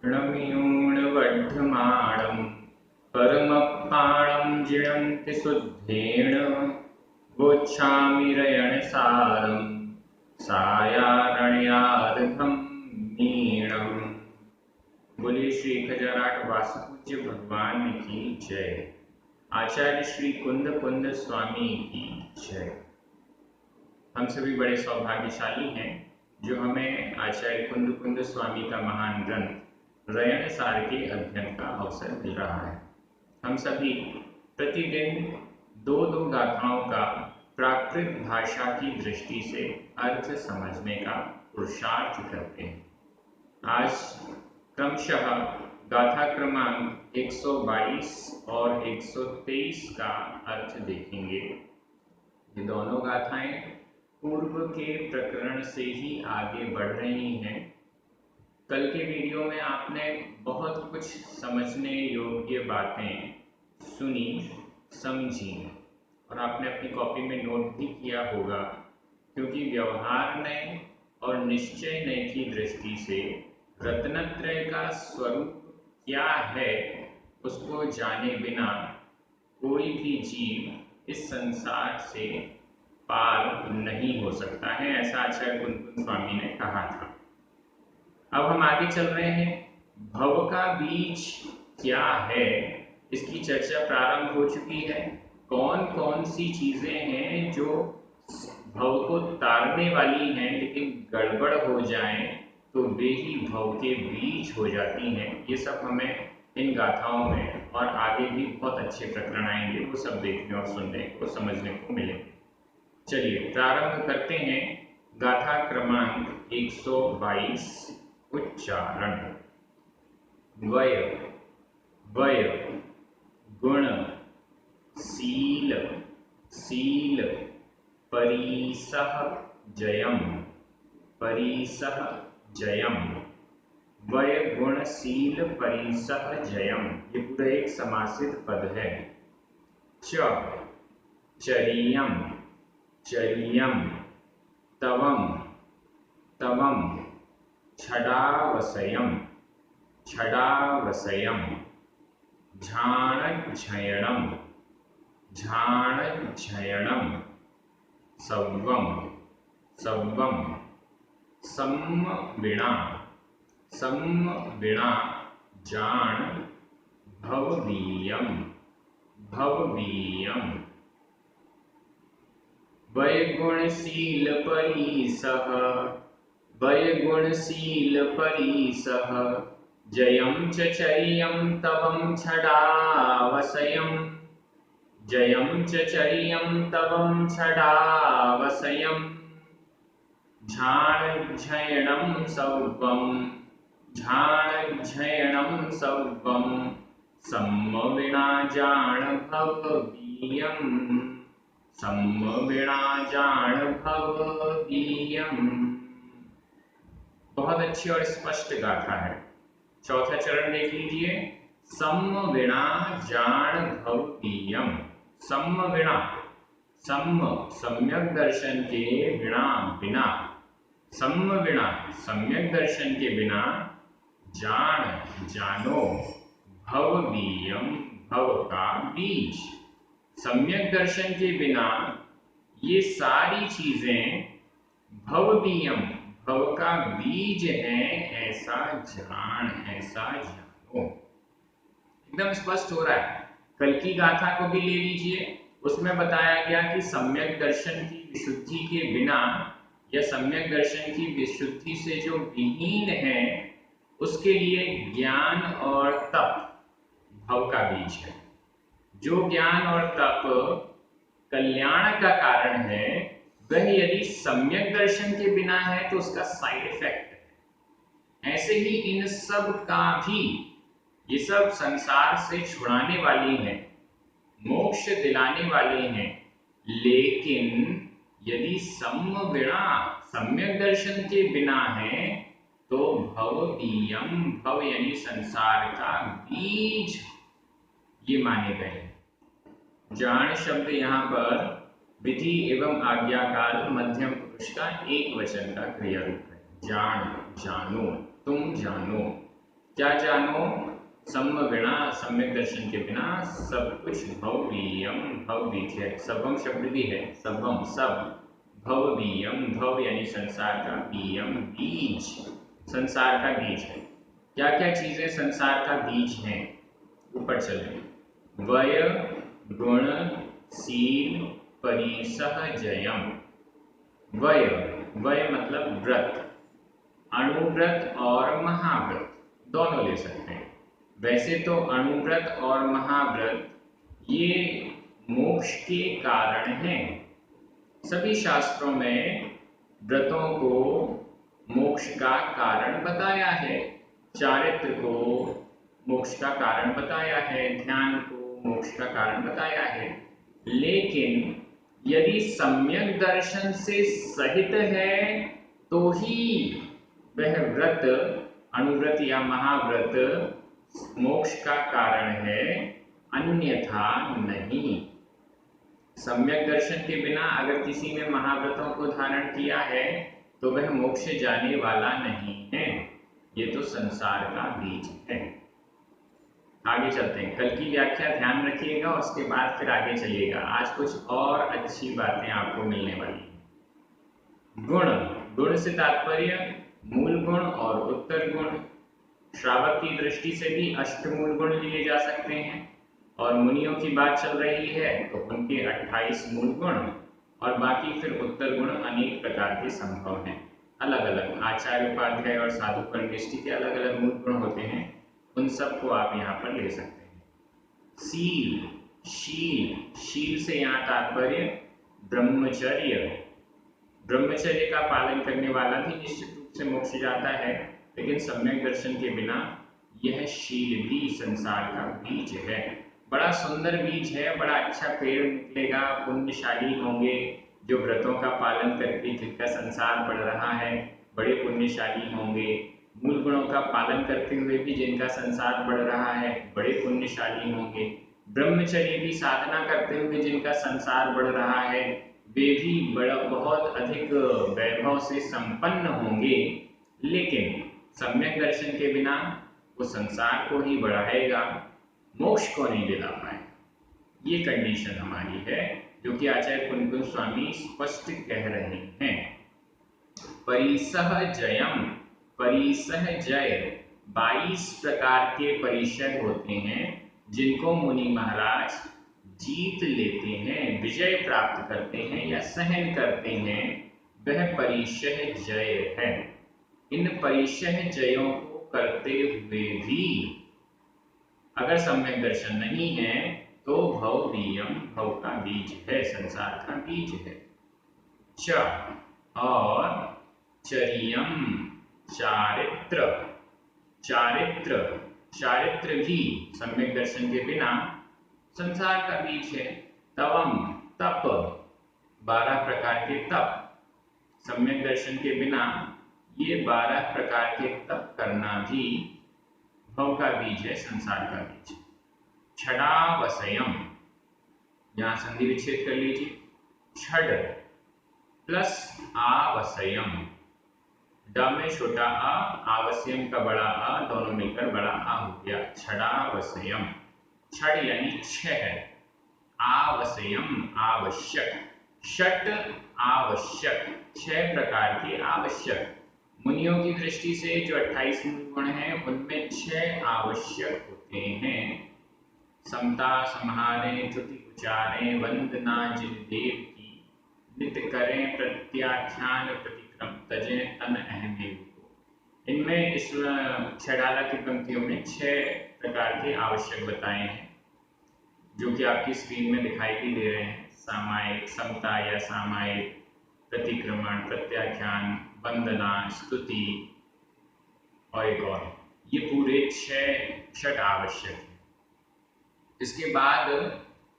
णमियूणवढ्यमाणं परमप्पाणं जिणन्ति शुद्धेन गोच्छामिरयणसारं सायारण्यार्घं मीणम्। बोलिए श्री खजराट वासुपूज्य भगवान की जय। आचार्य श्री कुंद कुंद स्वामी की जय। हम सभी बड़े सौभाग्यशाली हैं जो हमें आचार्य कुंद कुंद स्वामी का महान ग्रंथ रयण सार के अध्ययन का अवसर मिल रहा है। हम सभी प्रतिदिन दो गाथाओं का प्राकृत भाषा की दृष्टि से अर्थ समझने का पुरुषार्थ करते हैं। आज क्रमशः गाथा क्रमांक 122 और 123 का अर्थ देखेंगे। ये दोनों गाथाएं पूर्व के प्रकरण से ही आगे बढ़ रही हैं। कल के वीडियो में आपने बहुत कुछ समझने योग्य बातें सुनी, समझी और आपने अपनी कॉपी में नोट भी किया होगा, क्योंकि व्यवहार नय और निश्चय नय की दृष्टि से रत्नत्रय का स्वरूप क्या है उसको जाने बिना कोई भी जीव इस संसार से पार नहीं हो सकता है, ऐसा आचार्य कुंद कुंद स्वामी ने कहा था। अब हम आगे चल रहे हैं। भव का बीज क्या है इसकी चर्चा प्रारंभ हो चुकी है। कौन कौन सी चीजें हैं जो भव को तारने वाली हैं, लेकिन गड़बड़ हो जाए तो वे ही भव के बीज हो जाती हैं। ये सब हमें इन गाथाओं में और आगे भी बहुत अच्छे प्रकरण आएंगे, वो सब देखने और सुनने को समझने को मिलेंगे। चलिए प्रारंभ करते हैं। गाथा क्रमांक 122 उच्चारण। वय वय गुण शील शील परीसः जयम परीसः जयम। वय गुण शील परीसः जयम, ये पूरा एक समासित पद है। च चरियम चरियम तवम तवम छडावसयम छडावसयम। झाणझयणम झाणझयणम। सव्वम सव्वम सम्वीणा सम्वीणा जान भववीयम भववीयम। वयगुणशील परीसः वयगुणशील परीसः जयं च चर्यं तवं छडावसयं जयं च चर्यं तवं छडावसयं। झाणझयणं सव्वं झाणझयणं सव्वं सम्वीणा जान भववीयं सम्वीणा जान भववीयं। बहुत अच्छी और स्पष्ट गाथा है। चौथा चरण देख लीजिए। सम्वीणा जान भववीयम। सम्वीणा सम्यक दर्शन के वीणा बिना, सम्वीणा सम्यक दर्शन के बिना, जान जानो, भववीयम भव का बीज। सम्यक दर्शन के बिना ये सारी चीजें भववीयम भव का बीज है, ऐसा जान ऐसा जानो। एकदम स्पष्ट हो रहा है। कल की गाथा को भी ले लीजिए, उसमें बताया गया कि सम्यक दर्शन की विशुद्धि के बिना या सम्यक दर्शन की विशुद्धि से जो विहीन है उसके लिए ज्ञान और तप भव का बीज है। जो ज्ञान और तप कल्याण का कारण है, वह यदि सम्यक दर्शन के बिना है तो उसका साइड इफेक्ट है। ऐसे ही इन सब का भी, ये सब संसार से छुड़ाने वाली हैं, मोक्ष दिलाने वाले हैं, लेकिन यदि सम्वीणा सम्यक दर्शन के बिना है तो भववीयम भव यानी संसार का बीज ये माने गए। जान शब्द यहाँ पर विधि एवं आज्ञाकार मध्यम पुरुष का एक वचन का क्रिया रूप है। जान जानो, तुम जानो। क्या जानो सम्यगुणा, सम्यक दर्शन के बिना सब कुछ भव्यम, भव बीज है, सबम शब्द भी है, सबम सब, भव्यम, भव यानी संसार का, बीयम बीज, संसार का बीज है। क्या क्या चीजें संसार का बीज हैं? ऊपर चलें। वय गुण शील परिसहजयम। वय, वय मतलब व्रत, अणुव्रत और महाव्रत दोनों ले सकते हैं। वैसे तो अणुव्रत और महाव्रत ये मोक्ष के कारण हैं। सभी शास्त्रों में व्रतों को मोक्ष का कारण बताया है, चारित्र को मोक्ष का कारण बताया है, ध्यान को मोक्ष का कारण बताया है। लेकिन यदि सम्यक दर्शन से सहित है तो ही वह व्रत, अणुव्रत या महाव्रत मोक्ष का कारण है, अन्यथा नहीं। सम्यक दर्शन के बिना अगर किसी ने महाव्रतों को धारण किया है तो वह मोक्ष जाने वाला नहीं है। ये तो संसार का बीज है। आगे चलते हैं, कल की व्याख्या ध्यान रखिएगा, उसके बाद फिर आगे चलिएगा। आज कुछ और अच्छी बातें आपको मिलने वाली हैं। गुण, गुण से तात्पर्य मूल गुण और उत्तर गुण। श्रावक की दृष्टि से भी अष्टमूल गुण लिए जा सकते हैं, और मुनियों की बात चल रही है तो उनके 28 मूल गुण, और बाकी फिर उत्तर गुण अनेक प्रकार के संभव हैं। अलग अलग आचार्य उपाध्याय और साधु परिनिष्ठि के अलग अलग मूल गुण होते हैं, उन सबको आप यहाँ पर ले सकते हैं। शील, शील, शील से यहाँ तात्पर्य ब्रह्मचर्य। ब्रह्मचर्य का पालन करने वाला भी निश्चित रूप से मोक्ष जाता है, लेकिन सम्यक दर्शन के बिना यह शील भी संसार का बीज है। बड़ा सुंदर बीज है, बड़ा अच्छा पेड़ निकलेगा, पुण्यशाली होंगे जो व्रतों का पालन करके जिनका संसार बढ़ रहा है, बड़े पुण्यशाली होंगे। मूल गुणों का पालन करते हुए भी जिनका संसार बढ़ रहा है, बड़े पुण्यशाली होंगे। ब्रह्मचर्य की साधना करते हुए जिनका संसार बढ़ रहा है, वे भी बड़ा बहुत अधिक वैभव से संपन्न होंगे। लेकिन सम्यक दर्शन के बिना वो संसार को ही बढ़ाएगा, मोक्ष को नहीं दिला पाए। ये कंडीशन हमारी है, जो कि आचार्य कुंकुम स्वामी स्पष्ट कह रहे हैं। परिसहजयम, परिसहजय 22 प्रकार के परिचय होते हैं जिनको मुनि महाराज जीत लेते हैं, विजय प्राप्त करते हैं या सहन करते हैं, वह परिचय जय है। इन परिचय जयों को करते हुए भी अगर सम्यक दर्शन नहीं है तो भवदीयम, भव का बीज है, संसार का बीज है। च और चरियम, चारित्र, चारित्र, चारित्र भी सम्यक दर्शन के बिना संसार का बीज है। तवम, तप, 12 प्रकार के तप, सम्यक दर्शन के बिना ये 12 प्रकार के तप करना भी भव का बीज है, संसार का बीज। छड़ावसयम, यहां संधि विच्छेद कर लीजिए, छड़ प्लस आवसयम, ड में छोटा आ, आवश्यम का बड़ा आ, दोनों मिलकर बड़ा आ हो गया, छड़ावसयम। छड़ यानी 6, आवश्यम आवश्यक, षट आवश्यक, 6 प्रकार के आवश्यक। मुनियों की दृष्टि से जो 28 मूल गुण हैं उनमें 6 आवश्यक होते हैं। समता संहारे, त्रुटि उचारे, वंदना जिन देव की, नित्य करें प्रत्याख्यान, प्रतिक्रम तजे तन अहमेव को। इनमें इस छड़ाला की पंक्तियों में 6 प्रकार के आवश्यक बताए हैं, जो कि आपकी स्क्रीन में दिखाई भी दे रहे हैं। सामायिक, समता या सामायिक, प्रतिक्रमण, प्रत्याख्यान, वंदना, स्तुति और एक और, ये पूरे 6 षट आवश्यक हैं। इसके बाद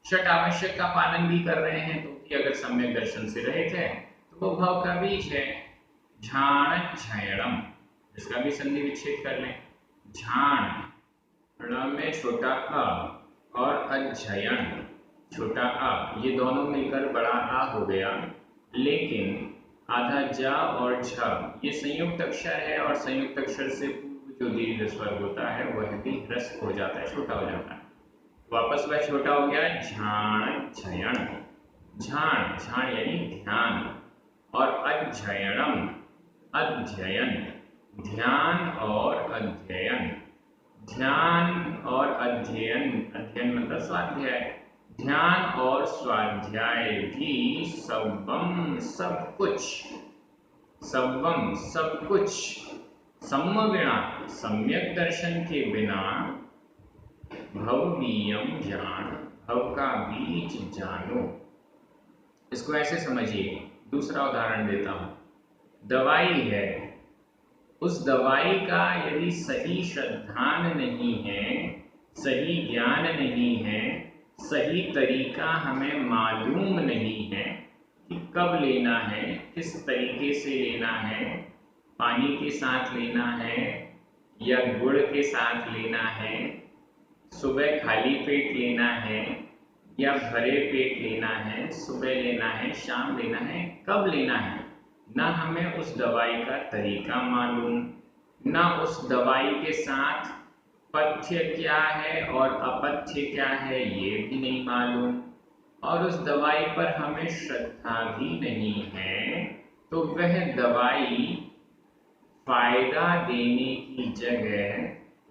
षट आवश्यक का पालन भी कर रहे हैं तो कि अगर सम्यक दर्शन से रहित है तो वो भव का बीज है। झाण झयणम, इसका भी संधि विच्छेद कर लें। झाण, ण में छोटा अ और अध्ययन छोटा आ, ये दोनों मिलकर बड़ा आ हो गया, लेकिन आधा ज और झ ये संयुक्त अक्षर है, और संयुक्त अक्षर से पूर्व जो दीर्घ स्वर होता है वह भी ह्रस्व हो जाता है, छोटा हो जाता है। वापस वह छोटा हो गया, झाण झयण। झाण झाण यानी ध्यान, और अध्ययनम अध्ययन, ध्यान और अध्ययन। ध्यान और अध्ययन, अध्ययन मतलब स्वाध्याय, ध्यान और स्वाध्याय भी सर्वम सब कुछ, सर्वम सब कुछ, सम्यविना सम्यक दर्शन के बिना, भवबीयम जान भव का बीज जानो। इसको ऐसे समझिए, दूसरा उदाहरण देता हूं। दवाई है, उस दवाई का यदि सही श्रद्धान नहीं है, सही ज्ञान नहीं है, सही तरीका हमें मालूम नहीं है कि कब लेना है, किस तरीके से लेना है, पानी के साथ लेना है या गुड़ के साथ लेना है, सुबह खाली पेट लेना है या भरे पेट लेना है, सुबह लेना है, शाम लेना है, कब लेना है, ना हमें उस दवाई का तरीका मालूम, ना उस दवाई के साथ पथ्य क्या है और अपथ्य क्या है ये भी नहीं मालूम, और उस दवाई पर हमें श्रद्धा भी नहीं है, तो वह दवाई फायदा देने की जगह,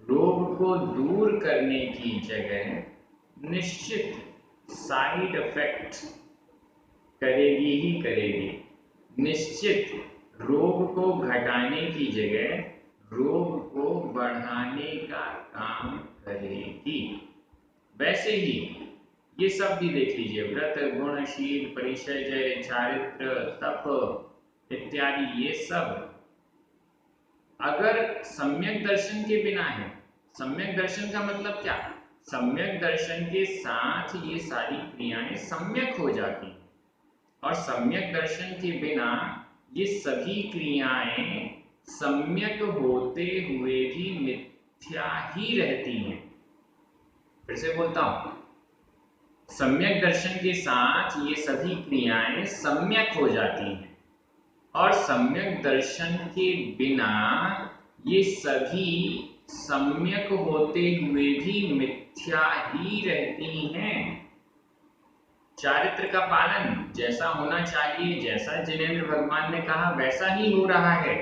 रोग को दूर करने की जगह निश्चित साइड इफेक्ट करेगी ही करेगी। निश्चित रोग को घटाने की जगह रोग को बढ़ाने का काम करेगी। वैसे ही ये सब भी देख लीजिए, व्रत, गुण, शील, परिचय, चारित्र, तप इत्यादि, ये सब अगर सम्यक दर्शन के बिना है, सम्यक दर्शन का मतलब क्या, सम्यक दर्शन के साथ ये सारी क्रियाएं सम्यक हो जाती हैं, और सम्यक दर्शन के बिना ये सभी क्रियाएं सम्यक होते हुए भी मिथ्या ही रहती हैं। फिर से बोलता हूं, सम्यक दर्शन के साथ ये सभी क्रियाएं सम्यक हो जाती हैं, और सम्यक दर्शन के बिना ये सभी सम्यक होते हुए भी मिथ्या ही रहती हैं। चारित्र का पालन जैसा होना चाहिए, जैसा जिनेंद्र भगवान ने कहा वैसा ही हो रहा है,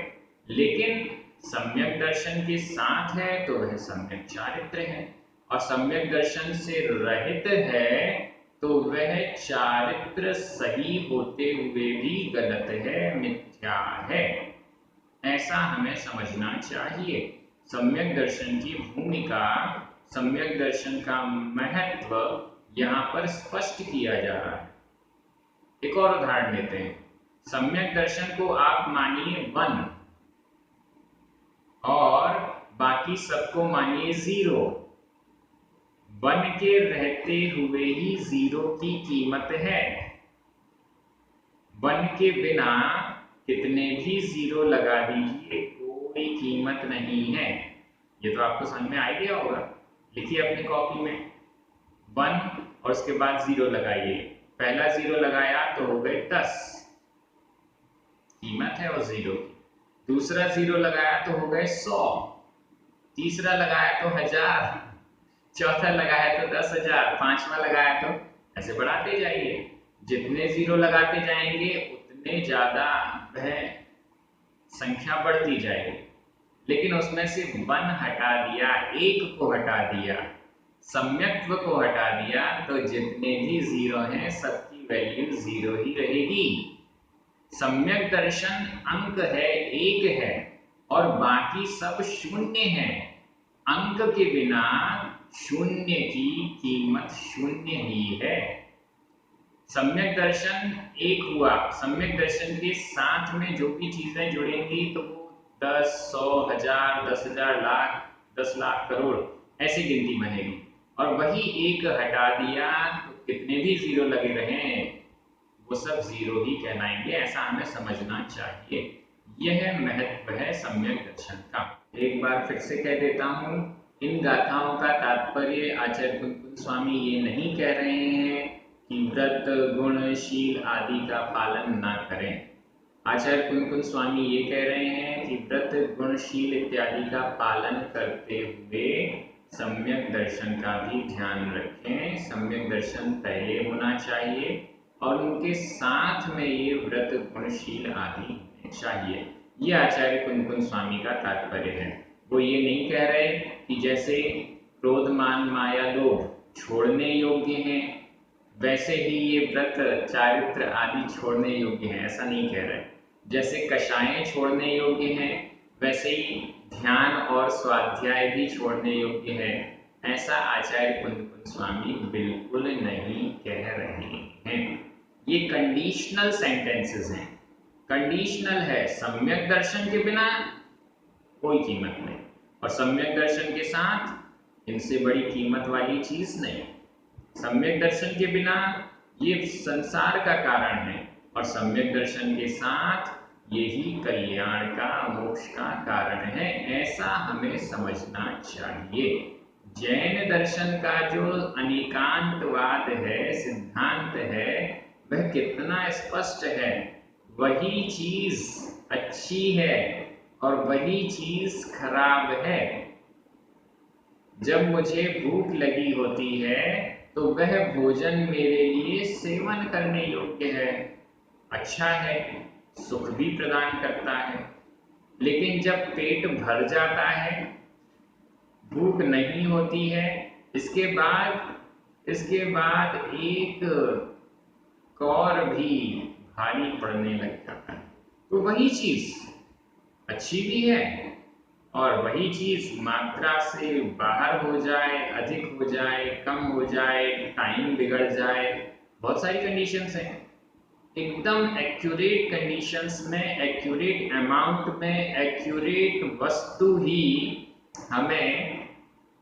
लेकिन सम्यक दर्शन के साथ है तो वह सम्यक चारित्र है, और सम्यक दर्शन से रहित है तो वह चारित्र सही होते हुए भी गलत है, मिथ्या है। ऐसा हमें समझना चाहिए। सम्यक दर्शन की भूमिका, सम्यक दर्शन का महत्व यहाँ पर स्पष्ट किया जा रहा है। एक और उदाहरण लेते हैं। सम्यक दर्शन को आप मानिए 1 और बाकी सबको मानिए 0। 1 के रहते हुए ही 0 की कीमत है। 1 के बिना कितने भी 0 लगा दीजिए कोई कीमत नहीं है। ये तो आपको समझ में आ गया होगा। लिखिए अपनी कॉपी में 1 और उसके बाद 0 लगाइए। पहला 0 लगाया तो हो गए 10, कीमत है वो 0 की। दूसरा 0 लगाया तो हो गए 100, तीसरा लगाया तो 1000, चौथा लगाया तो 10,000, पांचवा लगाया तो, ऐसे बढ़ाते जाइए। जितने 0 लगाते जाएंगे उतने ज्यादा वह संख्या बढ़ती जाएगी। लेकिन उसमें से 1 हटा दिया, 1 को हटा दिया, सम्यक्त्व को हटा दिया, तो जितने भी 0 हैं सबकी वैल्यू 0 ही रहेगी। सम्यक दर्शन अंक है, 1 है, और बाकी सब शून्य है। अंक के बिना शून्य की कीमत शून्य ही है। सम्यक दर्शन 1 हुआ, सम्यक दर्शन के साथ में जो भी चीजें जुड़ेंगी तो वो 10, 100, 1000, 10,000, लाख, 10 लाख, करोड़, ऐसी गिनती बनेगी। और वही 1 हटा दिया तो कितने भी 0 लगे रहे वो सब 0 ही कहलाएंगे। ऐसा हमें समझना चाहिए। यह महत्व है सम्यक दर्शन का। एक बार फिर से कह देता हूँ, इन गाथाओं का तात्पर्य आचार्य कुंद स्वामी ये नहीं कह रहे हैं कि व्रत, गुण, शील आदि का पालन ना करें। आचार्य कुन स्वामी ये कह रहे हैं कि व्रत गुणशील इत्यादि का पालन करते हुए सम्यक दर्शन का भी ध्यान रखें। सम्यक दर्शन पहले होना चाहिए और उनके साथ में ये व्रत गुणशील आदि होने चाहिए। ये आचार्य कुन स्वामी का तात्पर्य है। वो ये नहीं कह रहे कि जैसे क्रोध मान माया लोभ छोड़ने योग्य हैं वैसे ही ये व्रत चारित्र आदि छोड़ने योग्य हैं, ऐसा नहीं कह रहे। जैसे कषायें छोड़ने योग्य हैं वैसे ही ध्यान और स्वाध्याय भी छोड़ने योग्य है, ऐसा आचार्य कुन स्वामी बिल्कुल नहीं कह रहे हैं। ये कंडीशनल सेंटेंसेस हैं। कंडीशनल है, सम्यक दर्शन के बिना कोई कीमत नहीं और सम्यक दर्शन के साथ इनसे बड़ी कीमत वाली चीज नहीं। सम्यक दर्शन के बिना ये संसार का कारण है और सम्यक दर्शन के साथ यही कल्याण का मोक्ष का कारण है, ऐसा हमें समझना चाहिए। जैन दर्शन का जो अनेकांतवाद है, सिद्धांत है, वह कितना स्पष्ट है। वही चीज अच्छी है और वही चीज खराब है। जब मुझे भूख लगी होती है तो वह भोजन मेरे लिए सेवन करने योग्य है, अच्छा है, सुख भी प्रदान करता है। लेकिन जब पेट भर जाता है, भूख नहीं होती है, इसके बाद एक कौर भी भारी पड़ने लग जाता है, तो वही चीज अच्छी भी है और वही चीज मात्रा से बाहर हो जाए, अधिक हो जाए, कम हो जाए, टाइम बिगड़ जाए, बहुत सारी कंडीशंस हैं। एकदम एक्यूरेट कंडीशंस में, एक्यूरेट अमाउंट में, एक्यूरेट वस्तु ही हमें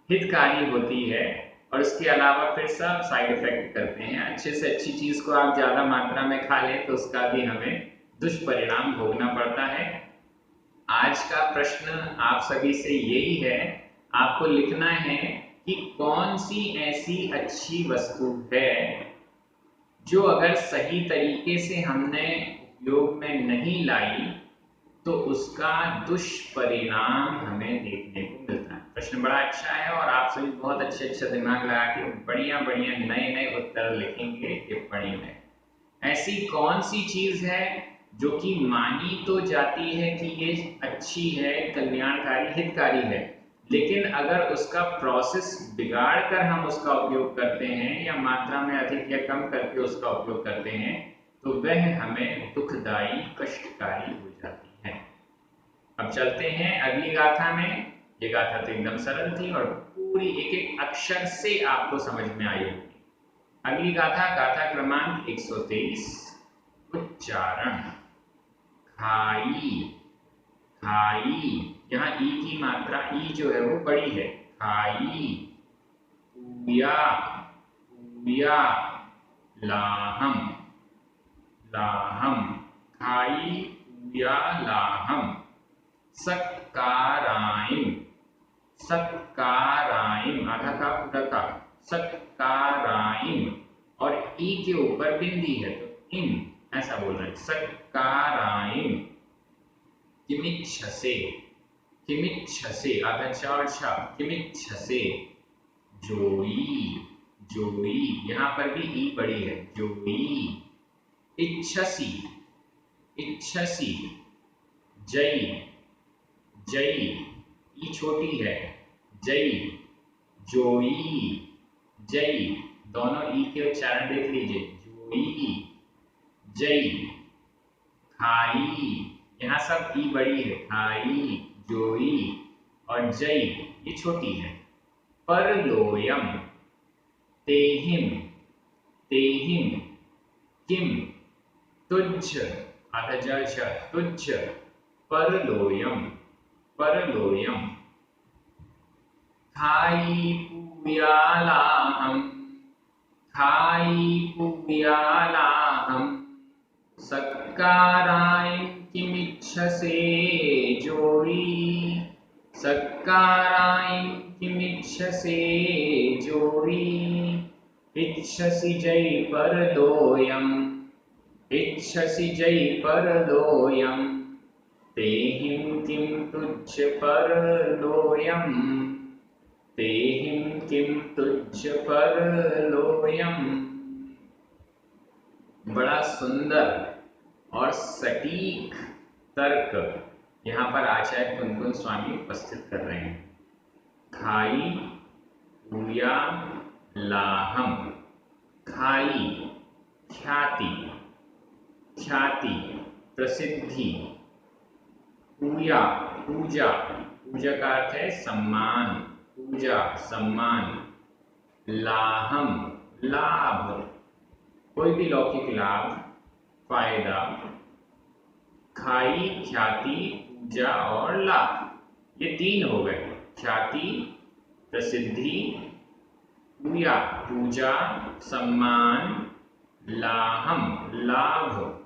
हितकारी होती है और इसके अलावा फिर सब साइड इफेक्ट करते हैं। अच्छे से अच्छी चीज को आप ज्यादा मात्रा में खा लें तो उसका भी हमें दुष्परिणाम भोगना पड़ता है। आज का प्रश्न आप सभी से यही है, आपको लिखना है कि कौन सी ऐसी अच्छी वस्तु है जो अगर सही तरीके से हमने उपयोग में नहीं लाई तो उसका दुष्परिणाम हमें देखने को मिलता है। प्रश्न बड़ा अच्छा है और आप सभी बहुत अच्छे दिमाग लगा के बढ़िया नए उत्तर लिखेंगे टिप्पणी में। ऐसी कौन सी चीज है जो कि मानी तो जाती है कि ये अच्छी है, कल्याणकारी, हितकारी है, लेकिन अगर उसका प्रोसेस बिगाड़ कर हम उसका उपयोग करते हैं या मात्रा में अधिक या कम करके उसका उपयोग करते हैं तो वह हमें दुखदाई, कष्टकारी हो जाती है। अब चलते हैं अगली गाथा में। ये गाथा तो एकदम सरल थी और पूरी एक एक अक्षर से आपको समझ में आई होगी। अगली गाथा, गाथा क्रमांक 123। उच्चारण खाई, खाई, यहाँ ई की मात्रा ई जो है वो बड़ी है। खाई, पूया, पूया, लाहम, लाहम, खाई, पूया, लाहम। सत्काराइम, सत्काराइम, आधा का पूरा का, सत्काराइम, और ई के ऊपर बिंदी है तो इन ऐसा बोल रहे हैं। सत्काराइम, किमिच्छसे, किमिच्छसे, आधा चा और छा, किमिच्छसे, जोई, जोई, यहाँ पर भी ई बड़ी है, जोई। इच्छसी, इच्छसी, जई, जई, ई छोटी है, जई, जोई, जई, दोनों ई के उच्चारण देख लीजिए, जोई, जई। खाई, यहाँ सब ई बड़ी है, खाई, जोई और जई ये छोटी है। परलोयम, तेहिम, तेहिम, किम, तुच्छ, आधा ज, तुच्छ, परलोयम, परलोयम। खाई, पूयालाहम, खाई, पूयालाहम। सत्काराइम, किमिच्छसे, जोई, सत्काराइम, किमिच्छसे, जोई। इच्छसि जय परलोयम, इच्छसि जयि परलोयम् तेहिं किं तुच्छ परलोयम् तेहिं किं तुच्छ परलोयम्। बड़ा सुंदर और सटीक तर्क यहाँ पर आचार्य कुंदकुंद स्वामी उपस्थित कर रहे हैं। खाई पूया लाहम। खाई ख्याति, ख्याति प्रसिद्धि। पूया पूजा, पूजा का अर्थ है सम्मान, पूजा सम्मान। लाहम लाभ, कोई भी लौकिक लाभ फायदा। खाई ख्याति पूजा और लाभ, ये तीन हो गए। ख्याति प्रसिद्धि, पूया पूजा सम्मान, लाहम लाभ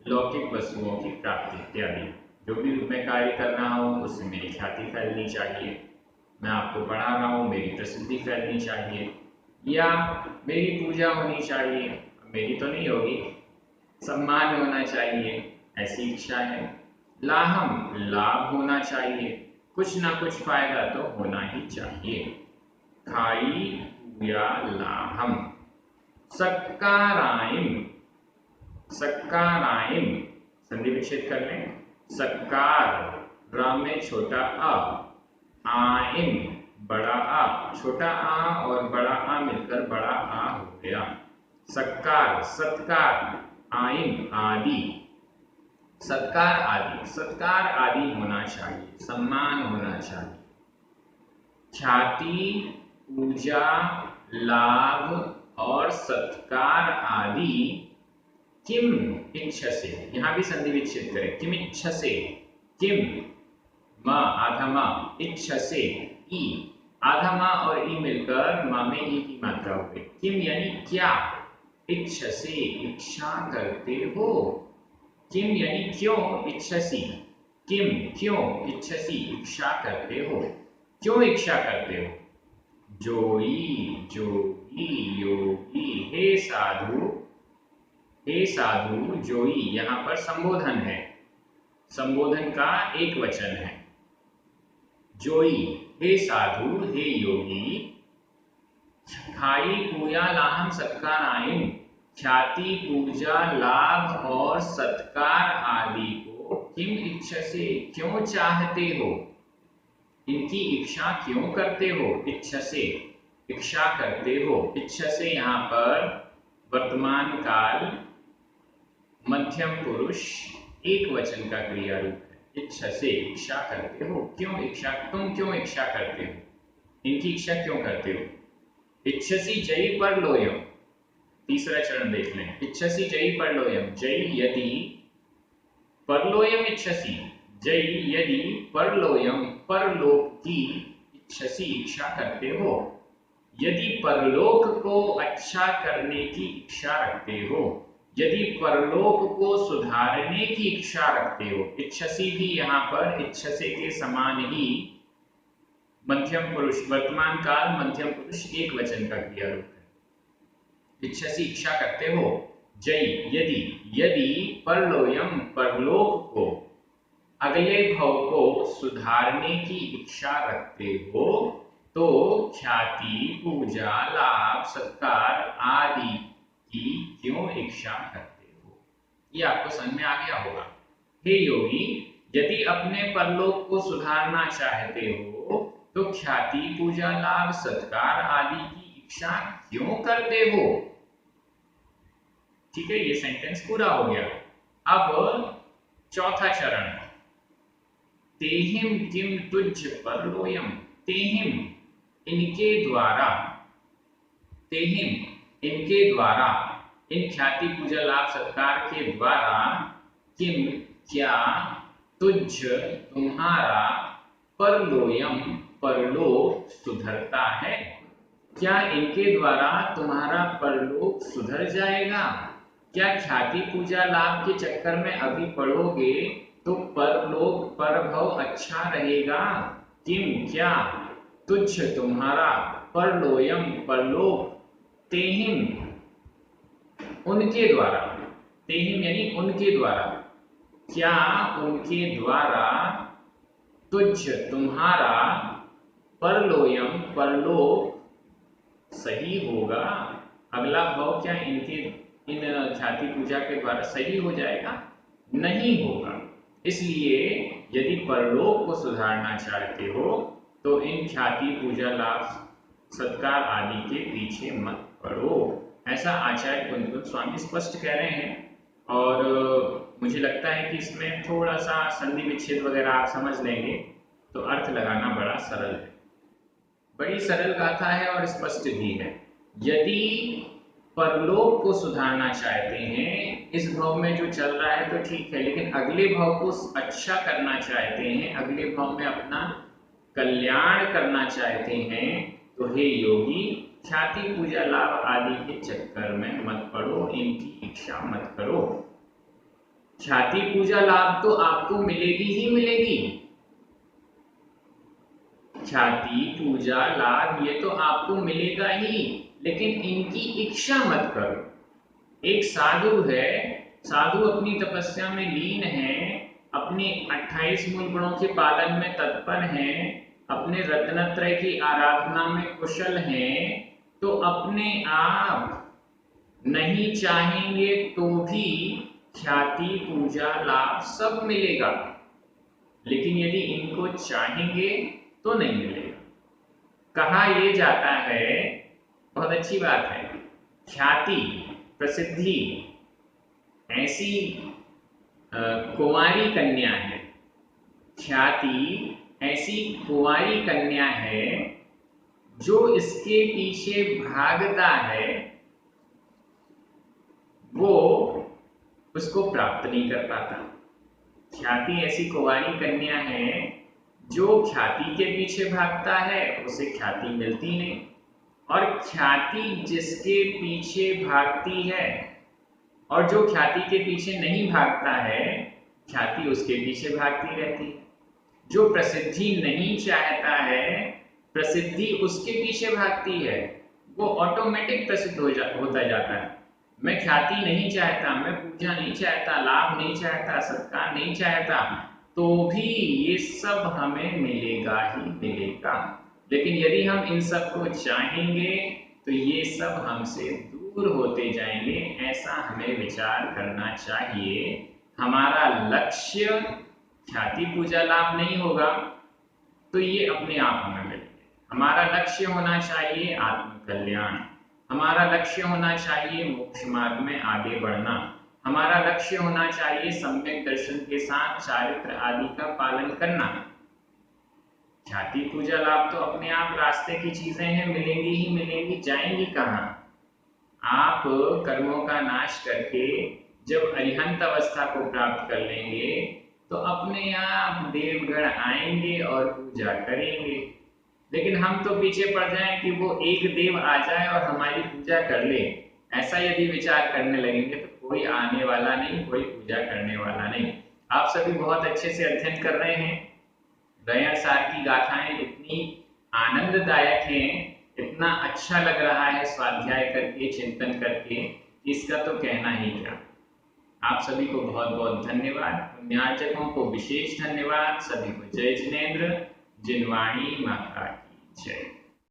लौकिक वस्तुओं की प्राप्ति इत्यादि। जो भी मैं कार्य कर रहा हूँ उससे मेरी ख्याति फैलनी चाहिए, मैं आपको पढ़ा रहा हूँ मेरी प्रसिद्धि फैलनी चाहिए, या मेरी पूजा होनी चाहिए, मेरी तो नहीं होगी, सम्मान होना चाहिए, ऐसी इच्छा है। लाहम लाभ होना चाहिए, कुछ ना कुछ फायदा तो होना ही चाहिए। खाई पूया लाहम। सक्कारायम, सक्कारायम संधि विच्छेद कर लें। सक्कार रा में छोटा आ, आयम बड़ा आ, छोटा आ और बड़ा आ मिलकर बड़ा आ हो गया। सत्कार सत्कार, आयम आदि, सत्कार आदि, सत्कार आदि होना चाहिए, सम्मान होना चाहिए। ख्याति पूजा लाभ और सत्कार आदि किम इच्छसे, यहाँ भी संधि विच्छेद करें। किम इच्छसे, किम म आधा म, इच्छसे ई, आधा म और ई मिलकर म में ई की मात्रा हो गई। किम यानी क्या, इच्छसे इच्छा करते हो। किम यानी क्यों, इच्छसी किम क्यों, इच्छसी इच्छा करते हो, क्यों इच्छा करते हो। जोई जोगी योगी, हे साधु, हे साधु जोई यहाँ पर संबोधन है, संबोधन का एक वचन है। जोई हे साधु हे योगी। खाई पूया लाहम सत्कारायम, ख्याति पूजा लाभ और सत्कार आदि को किम इच्छसे क्यों चाहते हो, इनकी इच्छा क्यों करते हो। इच्छसे इच्छा करते हो, इच्छसे यहाँ पर वर्तमान काल मध्यम पुरुष एक वचन का क्रिया रूप है। इच्छसे इच्छा करते हो, क्यों इच्छा, तुम क्यों इच्छा करते हो, इनकी इच्छा क्यों करते हो। इच्छसी जयी परलोयम, तीसरा चरण देख लें। इच्छसी जयी परलोयम, जयी यदि, परलोयम इच्छसी, जयी यदि परलोयम परलोक की, इच्छसी इच्छा करते हो। यदि परलोक को अच्छा करने की इच्छा रखते हो, यदि परलोक को सुधारने की इच्छा रखते हो। इच्छसी भी यहाँ पर इच्छसे के समान ही मध्यम पुरुष, वर्तमान काल मध्यम पुरुष एक वचन का क्रिया रूप है। इच्छसी इच्छा करते हो। जय यदि, यदि परलोयम परलोक को, अगले भव को सुधारने की इच्छा रखते हो तो ख्याति पूजा लाभ सत्कार आदि की क्यों इच्छा करते हो। ये आपको समझ में आ गया होगा। हे योगी, यदि अपने परलोक को सुधारना चाहते हो तो ख्याति पूजा लाभ सत्कार आदि की इच्छा क्यों करते हो। ठीक है, ये सेंटेंस पूरा हो गया। अब चौथा चरण, तेहिम किम तुझ परलोयम। तेहिम इनके द्वारा, तेहिम इनके द्वारा, इन ख्याति पूजा लाभ सत्कार के द्वारा, किम क्या, तुझ तुम्हारा, परलोयम परलोक सुधरता है। क्या इनके द्वारा तुम्हारा परलोक सुधर जाएगा। क्या ख्याति पूजा लाभ के चक्कर में अभी पढ़ोगे तो परलोक परभव अच्छा रहेगा। किम क्या, तुझ तुम्हारा, परलोयम परलोक, तेहिम उनके द्वारा, तेहिम यानी उनके द्वारा, क्या उनके द्वारा तुझ तुम्हारा परलोयम परलोक सही होगा। अगला भाव क्या इनके इन ख्याति पूजा के द्वारा सही हो जाएगा? नहीं होगा। इसलिए यदि परलोक को सुधारना चाहते हो तो इन ख्याति पूजा लाभ सत्कार आदि के पीछे मत पड़ो। ऐसा आचार्य कुंद स्वामी स्पष्ट कह रहे हैं। और मुझे लगता है कि इसमें थोड़ा सा संधि विच्छेद वगैरह आप समझ लेंगे तो अर्थ लगाना बड़ा सरल है। बड़ी सरल गाथा है और स्पष्ट भी है। यदि परलोक को सुधारना चाहते हैं, इस भाव में जो चल रहा है तो ठीक है, लेकिन अगले भाव को अच्छा करना चाहते हैं, अगले भाव में अपना कल्याण करना चाहते हैं, तो हे योगी ख्याति पूजा लाभ आदि के चक्कर में मत पड़ो, इनकी इच्छा मत करो। ख्याति पूजा लाभ तो आपको मिलेगी ही मिलेगी, ख्याति पूजा लाभ ये तो आपको मिलेगा ही, लेकिन इनकी इच्छा मत करो। एक साधु है, साधु अपनी तपस्या में लीन है, अपने 28 मूल गुणों के पालन में तत्पर हैं, अपने रत्नत्रय की आराधना में कुशल हैं, तो अपने आप नहीं चाहेंगे तो भी ख्याति पूजा लाभ सब मिलेगा, लेकिन यदि इनको चाहेंगे तो नहीं मिलेगा। कहा यह जाता है, बहुत अच्छी बात है, ख्याति प्रसिद्धि ऐसी कुंवारी कन्या है, ख्याति ऐसी कुंवारी कन्या है जो इसके पीछे भागता है वो उसको प्राप्त नहीं कर पाता। ख्याति ऐसी कुंवारी कन्या है जो ख्याति के पीछे भागता है उसे ख्याति मिलती नहीं, और ख्याति जिसके पीछे भागती है और जो ख्याति के पीछे नहीं भागता है, ख्याति उसके पीछे भागती रहती है। जो प्रसिद्धि नहीं चाहता है, प्रसिद्धि उसके पीछे भागती है, वो ऑटोमेटिक प्रसिद्ध होता जाता है। मैं ख्याति नहीं चाहता, मैं पूजा नहीं चाहता, लाभ नहीं चाहता, सत्कार नहीं चाहता, तो भी ये सब हमें मिलेगा ही मिलेगा। लेकिन यदि हम इन सब को चाहेंगे तो ये सब हमसे दूर होते जाएंगे, ऐसा हमें विचार करना चाहिए। हमारा लक्ष्य ख्याति पूजा लाभ नहीं होगा तो ये अपने आप हमें मिलेंगे। हमारा लक्ष्य होना चाहिए आत्म कल्याण, हमारा लक्ष्य होना चाहिए मोक्ष मार्ग में आगे बढ़ना, हमारा लक्ष्य होना चाहिए सम्यक दर्शन के साथ चारित्र आदि का पालन करना। ख्याति पूजा लाभ तो अपने आप रास्ते की चीजें हैं, मिलेंगी ही मिलेंगी, जाएंगी कहाँ? आप कर्मों का नाश करके जब अरिहंत अवस्था को प्राप्त कर लेंगे तो अपने आप देवगण आएंगे और पूजा करेंगे। लेकिन हम तो पीछे पड़ जाएं कि वो एक देव आ जाए और हमारी पूजा कर ले, ऐसा यदि विचार करने लगेंगे तो कोई आने वाला नहीं, कोई पूजा करने वाला नहीं। आप सभी बहुत अच्छे से अध्ययन कर रहे हैं। दयाल सार की गाथाएं इतनी आनंददायक हैं, इतना अच्छा लग रहा है स्वाध्याय करके, चिंतन करके, इसका तो कहना ही क्या। आप सभी को बहुत बहुत धन्यवाद। पुण्यार्चकों को विशेष धन्यवाद। सभी को जय जिनेन्द्र। जिनवाणी माता की जय।